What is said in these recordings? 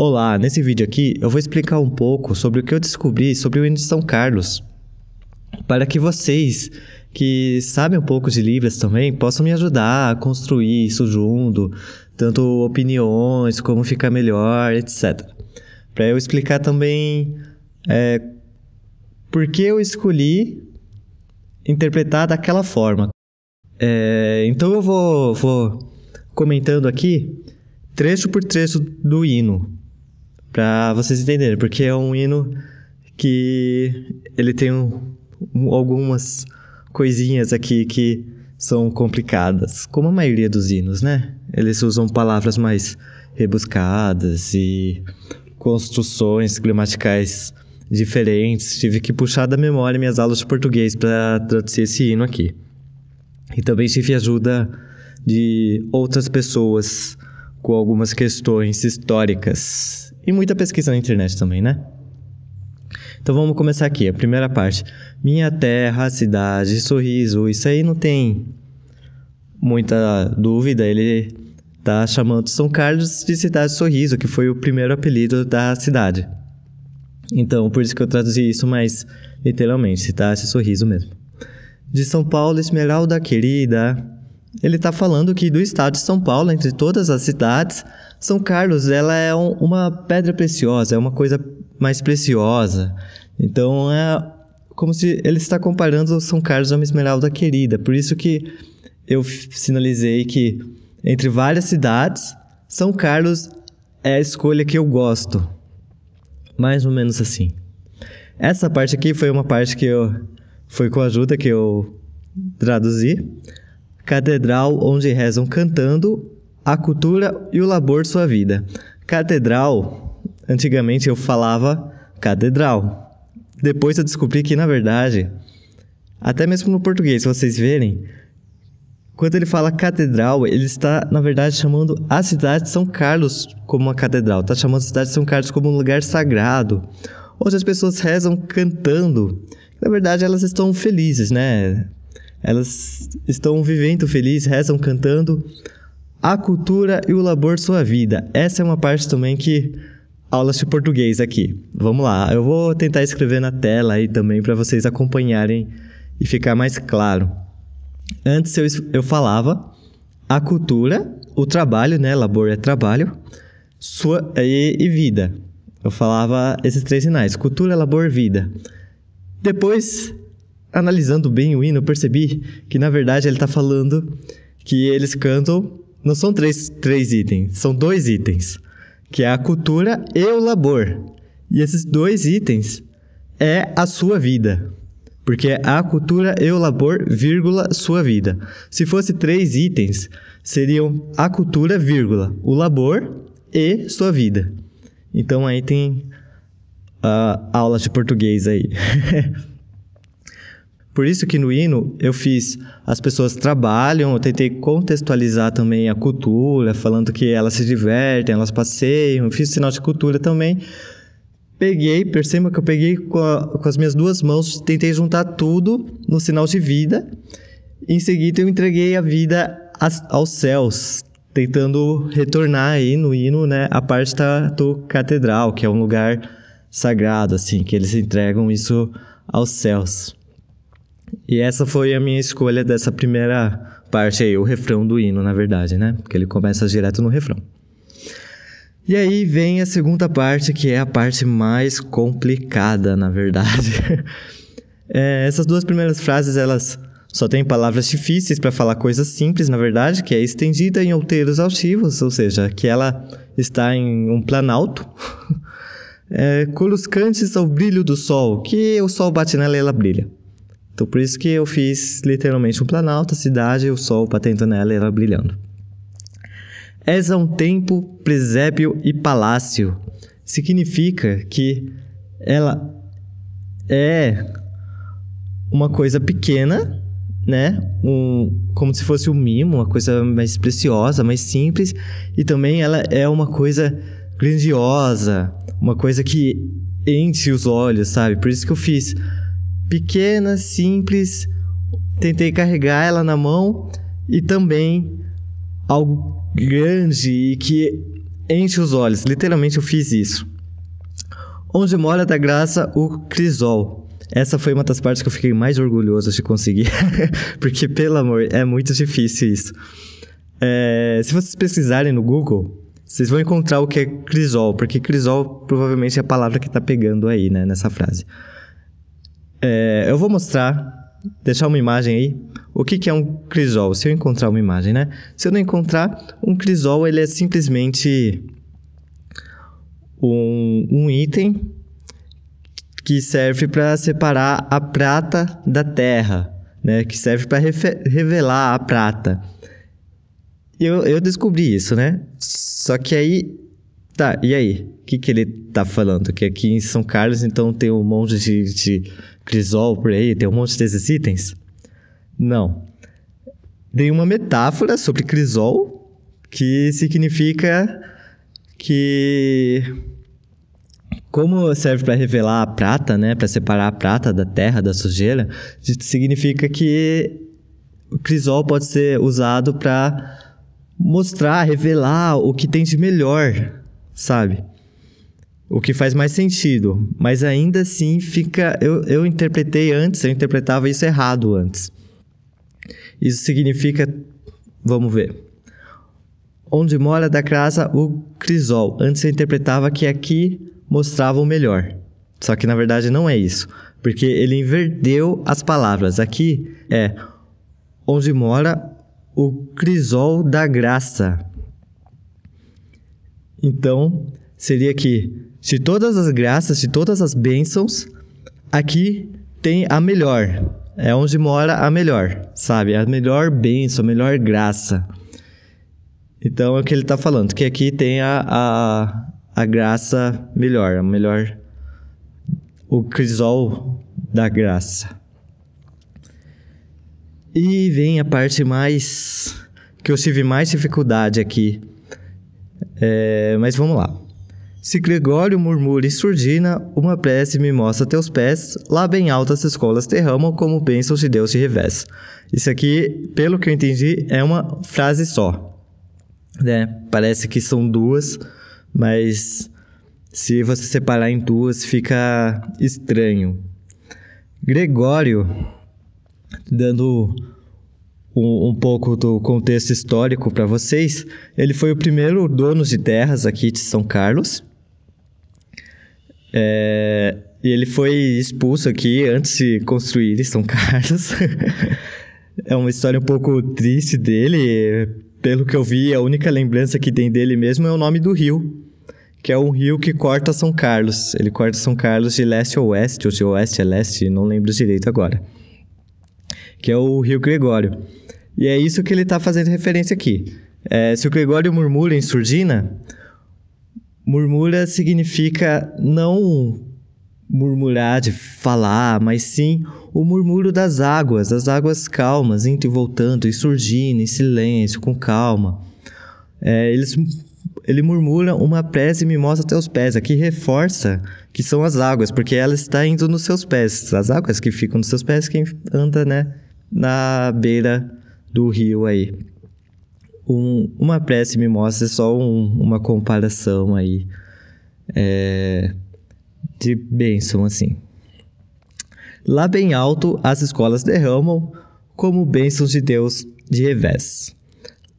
Olá, nesse vídeo aqui eu vou explicar um pouco sobre o que eu descobri sobre o hino de São Carlos, para que vocês que sabem um pouco de Libras também possam me ajudar a construir isso junto, tanto opiniões, como ficar melhor, etc. Para eu explicar também por que eu escolhi interpretar daquela forma. Então eu vou comentando aqui trecho por trecho do hino, para vocês entenderem, porque é um hino que ele tem algumas coisinhas aqui que são complicadas, como a maioria dos hinos, né? Eles usam palavras mais rebuscadas e construções gramaticais diferentes. Tive que puxar da memória minhas aulas de português para traduzir esse hino aqui. E também tive ajuda de outras pessoas com algumas questões históricas e muita pesquisa na internet também, né? Então vamos começar aqui, a primeira parte. Minha terra, cidade, sorriso. Isso aí não tem muita dúvida. Ele tá chamando São Carlos de Cidade Sorriso, que foi o primeiro apelido da cidade. Então, por isso que eu traduzi isso mais literalmente, Cidade Sorriso mesmo. De São Paulo, Esmeralda querida. Ele tá falando que do estado de São Paulo, entre todas as cidades, São Carlos, ela é uma pedra preciosa, é uma coisa mais preciosa. Então, é como se ele está comparando São Carlos a uma esmeralda querida. Por isso que eu sinalizei que, entre várias cidades, São Carlos é a escolha que eu gosto. Mais ou menos assim. Essa parte aqui foi uma parte que foi com a ajuda que eu traduzi. Catedral onde rezam cantando a cultura e o labor sua vida. Catedral, antigamente eu falava catedral. Depois eu descobri que, na verdade, até mesmo no português, se vocês verem, quando ele fala catedral, ele está, na verdade, chamando a cidade de São Carlos como uma catedral. Está chamando a cidade de São Carlos como um lugar sagrado, onde as pessoas rezam cantando. Na verdade, elas estão felizes, né? Elas estão vivendo felizes, rezam cantando a cultura e o labor sua vida. Essa é uma parte também que... aulas de português aqui. Vamos lá, eu vou tentar escrever na tela aí também para vocês acompanharem e ficar mais claro. Antes eu falava a cultura, o trabalho, né? Labor é trabalho, e vida. Eu falava esses três sinais, cultura, labor, vida. Depois, analisando bem o hino, eu percebi que, na verdade, ele está falando que eles cantam... Não são três itens, são 2 itens, que é a cultura e o labor. E esses 2 itens é a sua vida, porque é a cultura e o labor, vírgula, sua vida. Se fosse 3 itens, seriam a cultura, vírgula, o labor e sua vida. Então aí tem aulas de português aí. Por isso que no hino eu fiz as pessoas trabalham, eu tentei contextualizar também a cultura, falando que elas se divertem, elas passeiam, eu fiz sinal de cultura também. Perceba que eu peguei com as minhas 2 mãos, tentei juntar tudo no sinal de vida. Em seguida eu entreguei a vida aos céus, tentando retornar aí no hino, né, a parte do catedral, que é um lugar sagrado, assim, que eles entregam isso aos céus. E essa foi a minha escolha dessa primeira parte aí, o refrão do hino, na verdade, né? Porque ele começa direto no refrão. E aí vem a segunda parte, que é a parte mais complicada, na verdade. Essas 2 primeiras frases, elas só têm palavras difíceis para falar coisas simples, na verdade, que é estendida em outeiros altivos, ou seja, que ela está em um planalto, coluscantes ao brilho do sol, que o sol bate nela e ela brilha. Então, por isso que eu fiz literalmente um planalto, a cidade, o sol batendo nela e ela brilhando. És a um tempo, presépio e palácio. Significa que ela é uma coisa pequena, né? Como se fosse um mimo, uma coisa mais preciosa, mais simples. E também ela é uma coisa grandiosa, uma coisa que enche os olhos, sabe? Por isso que eu fiz... pequena, simples, tentei carregar ela na mão e também algo grande e que enche os olhos. Literalmente eu fiz isso. Onde mora da graça o crisol. Essa foi uma das partes que eu fiquei mais orgulhoso de conseguir. Porque, pelo amor, é muito difícil isso. Se vocês pesquisarem no Google, vocês vão encontrar o que é crisol. Porque crisol provavelmente é a palavra que tá pegando aí, né? Nessa frase. Eu vou mostrar, deixar uma imagem aí. O que é um crisol? Se eu encontrar uma imagem, né? Se eu não encontrar, um crisol, ele é simplesmente um item que serve para separar a prata da terra, né? Que serve para revelar a prata. Eu descobri isso, né? Só que aí... Tá, e aí? O que ele tá falando? Que aqui em São Carlos, então, tem um monte de crisol por aí? Tem um monte desses itens? Não. Tem uma metáfora sobre crisol que significa que... Como serve para revelar a prata, né? Para separar a prata da terra, da sujeira, significa que o crisol pode ser usado para mostrar, revelar o que tem de melhor, sabe? O que faz mais sentido. Mas ainda assim fica... Eu interpretava isso errado antes. Isso significa... Vamos ver. Onde mora da graça o crisol. Antes eu interpretava que aqui mostrava o melhor. Só que na verdade não é isso. Porque ele inverteu as palavras. Aqui é onde mora o crisol da graça. Então, seria que de todas as graças, de todas as bênçãos, aqui tem a melhor. É onde mora a melhor, sabe? A melhor bênção, a melhor graça. Então, é o que ele está falando. Que aqui tem a graça melhor, a melhor... O crisol da graça. E vem a parte mais... que eu tive mais dificuldade aqui. Mas vamos lá. Se Gregório murmura e surdina, uma prece me mostra teus pés, lá bem altas escolas derramam como bênçãos de Deus de revés. Isso aqui, pelo que eu entendi, é uma frase só, né? Parece que são duas, mas se você separar em duas, fica estranho. Gregório, dando um pouco do contexto histórico para vocês, ele foi o primeiro dono de terras aqui de São Carlos. E ele foi expulso aqui antes de construir São Carlos. É uma história um pouco triste dele. Pelo que eu vi, a única lembrança que tem dele mesmo é o nome do rio, que é um rio que corta São Carlos. Ele corta São Carlos de leste a oeste, ou de oeste a leste, não lembro direito agora. Que é o Rio Gregório. E é isso que ele está fazendo referência aqui. Se o Gregório murmura em surdina, murmura significa não murmurar de falar, mas sim o murmúrio das águas, as águas calmas, indo e voltando, em surdina, em silêncio, com calma. Ele murmura uma prece e me mostra teus pés. Aqui reforça que são as águas, porque ela está indo nos seus pés. As águas que ficam nos seus pés, quem anda, né, na beira do rio aí. Uma prece me mostra só uma comparação aí de bênção, assim. Lá bem alto as escolas derramam como bênçãos de Deus de revés.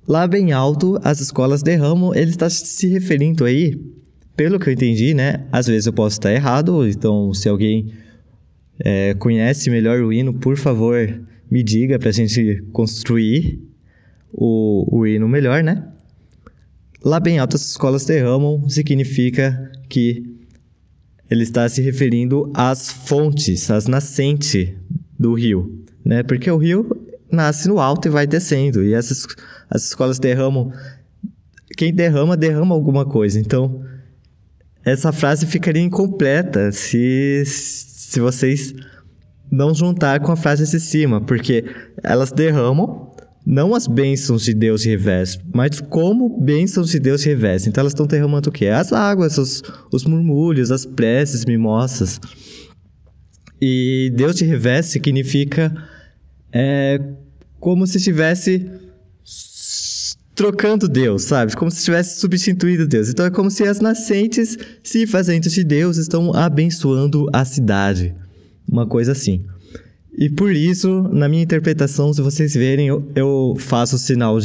Lá bem alto as escolas derramam, ele está se referindo aí, pelo que eu entendi, né? Às vezes eu posso estar errado, então se alguém conhece melhor o hino, por favor, me diga para a gente construir o hino melhor, né? Lá bem alto as escolas derramam significa que ele está se referindo às fontes, às nascentes do rio, né? Porque o rio nasce no alto e vai descendo, e as escolas derramam... Quem derrama alguma coisa. Então, essa frase ficaria incompleta se vocês não juntar com a frase de cima, porque elas derramam não as bênçãos de Deus de revés, mas como bênçãos de Deus de revés. Então elas estão derramando o quê? As águas, os murmúrios, as preces mimossas. E Deus de revés significa como se estivesse trocando Deus, sabe? Como se tivesse substituído Deus. Então é como se as nascentes, se fazendo de Deus, estão abençoando a cidade. Uma coisa assim. E por isso, na minha interpretação, se vocês verem, eu faço o sinal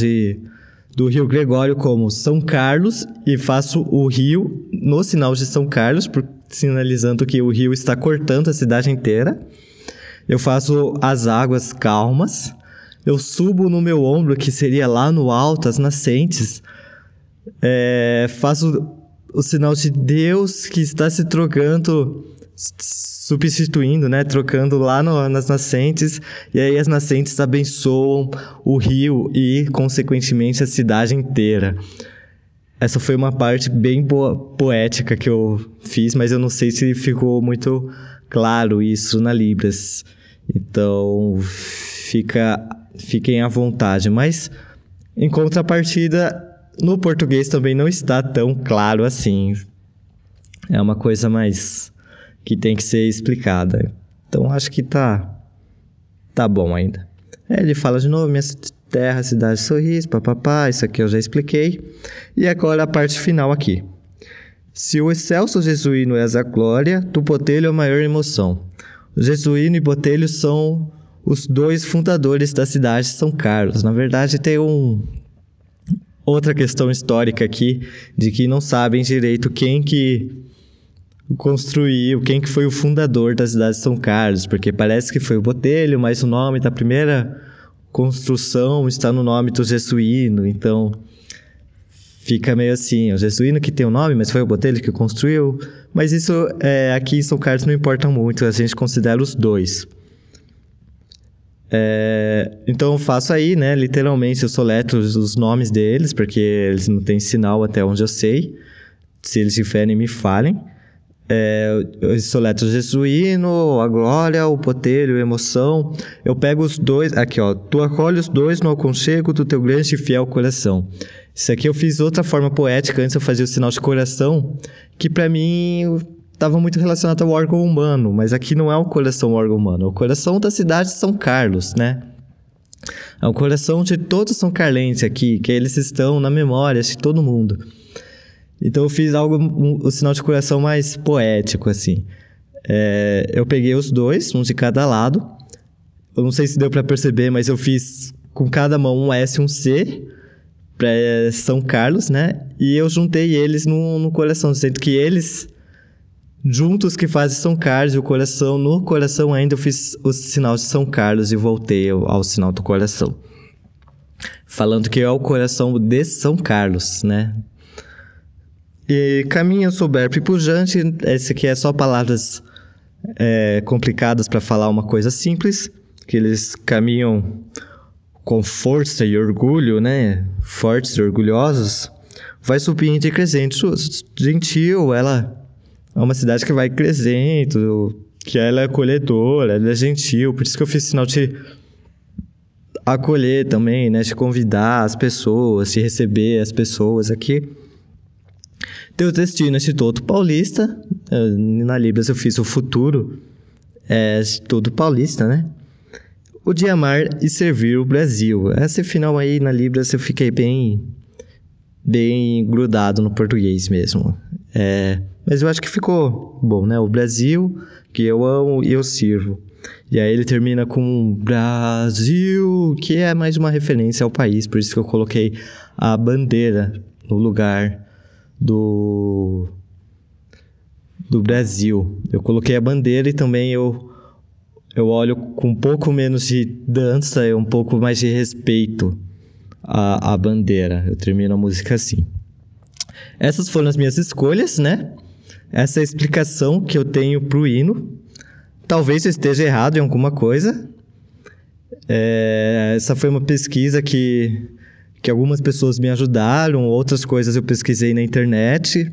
do Rio Gregório como São Carlos e faço o rio no sinal de São Carlos, sinalizando que o rio está cortando a cidade inteira. Eu faço as águas calmas. Eu subo no meu ombro, que seria lá no alto, as nascentes. Faço o sinal de Deus que está se trocando, substituindo, né? Trocando lá nas nascentes. E aí as nascentes abençoam o rio e, consequentemente, a cidade inteira. Essa foi uma parte bem poética que eu fiz, mas eu não sei se ficou muito claro isso na Libras. Então, fiquem à vontade. Mas, em contrapartida, no português também não está tão claro assim. É uma coisa mais que tem que ser explicada. Então, acho que tá bom ainda. Ele fala de novo, minha terra, cidade, sorriso, papapá, isso aqui eu já expliquei. E agora a parte final aqui. Se o excelso jesuíno és a glória, tu Botelho é a maior emoção. O jesuíno e Botelho são os dois fundadores da cidade de São Carlos. Na verdade, tem outra questão histórica aqui, de que não sabem direito quem que construiu, quem que foi o fundador da cidade de São Carlos, porque parece que foi o Botelho, mas o nome da primeira construção está no nome do jesuíno, então fica meio assim, o jesuíno que tem o nome, mas foi o Botelho que construiu. Mas isso aqui em São Carlos não importa muito, a gente considera os dois. Então eu faço aí, né? Literalmente eu soletro os nomes deles, porque eles não têm sinal até onde eu sei. Se eles diferem, me falem. Eu soletro o jesuíno, a glória, o Botelho, a emoção. Eu pego os dois, aqui ó, tu acolhe os dois no aconchego do teu grande e fiel coração. Isso aqui eu fiz outra forma poética, antes eu fazia o sinal de coração, que pra mim estava muito relacionado ao órgão humano, mas aqui não é o coração órgão humano, é o coração da cidade de São Carlos, né? É o coração de todos são carlenses aqui, que eles estão na memória de todo mundo. Então eu fiz o sinal de coração mais poético, assim. Eu peguei os dois, um de cada lado. Eu não sei se deu pra perceber, mas eu fiz com cada mão um S e um C para São Carlos, né? E eu juntei eles no coração, sendo que eles juntos que fazem São Carlos e o coração. No coração ainda eu fiz o sinal de São Carlos e voltei ao sinal do coração. Falando que é o coração de São Carlos, né? E caminho soberbo e pujante, esse aqui é só palavras complicadas para falar uma coisa simples, que eles caminham com força e orgulho, né? Fortes e orgulhosos. Vai subindo e crescendo. Gentil, ela é uma cidade que vai crescendo, que ela é acolhedora, ela é gentil. Por isso que eu fiz sinal de acolher também, né? De convidar as pessoas, de receber as pessoas aqui. Teu destino é todo paulista. Na Libras eu fiz o futuro. Todo paulista, né? O de amar e servir o Brasil. Esse final aí na Libras eu fiquei bem grudado no português mesmo. Mas eu acho que ficou bom, né? O Brasil, que eu amo e eu sirvo. E aí ele termina com Brasil, que é mais uma referência ao país. Por isso que eu coloquei a bandeira no lugar do Brasil. Eu coloquei a bandeira e também eu olho com um pouco menos de dança e um pouco mais de respeito à bandeira. Eu termino a música assim. Essas foram as minhas escolhas, né? Essa é a explicação que eu tenho pro hino. Talvez eu esteja errado em alguma coisa. Essa foi uma pesquisa que algumas pessoas me ajudaram, outras coisas eu pesquisei na internet.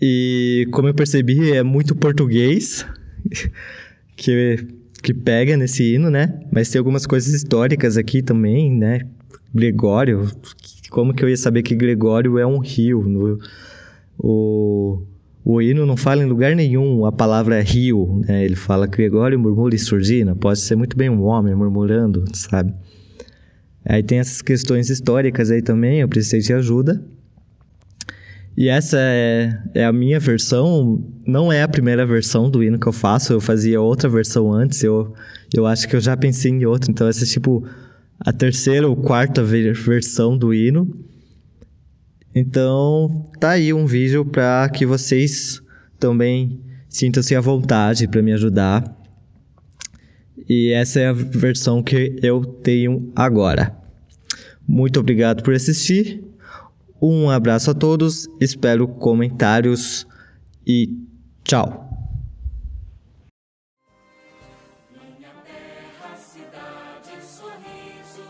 E como eu percebi, é muito português que pega nesse hino, né? Mas tem algumas coisas históricas aqui também, né? Gregório, como que eu ia saber que Gregório é um rio? O hino não fala em lugar nenhum a palavra rio, né? Ele fala Gregório murmura e surdina, pode ser muito bem um homem murmurando, sabe? Aí tem essas questões históricas aí também, eu precisei de ajuda. E essa é a minha versão, não é a primeira versão do hino que eu faço, eu fazia outra versão antes, eu acho que eu já pensei em outra, então essa é tipo a terceira ou quarta versão do hino. Então, tá aí um vídeo para que vocês também sintam-se à vontade para me ajudar. E essa é a versão que eu tenho agora. Muito obrigado por assistir. Um abraço a todos, espero comentários e tchau. Minha terra, cidade, sorriso.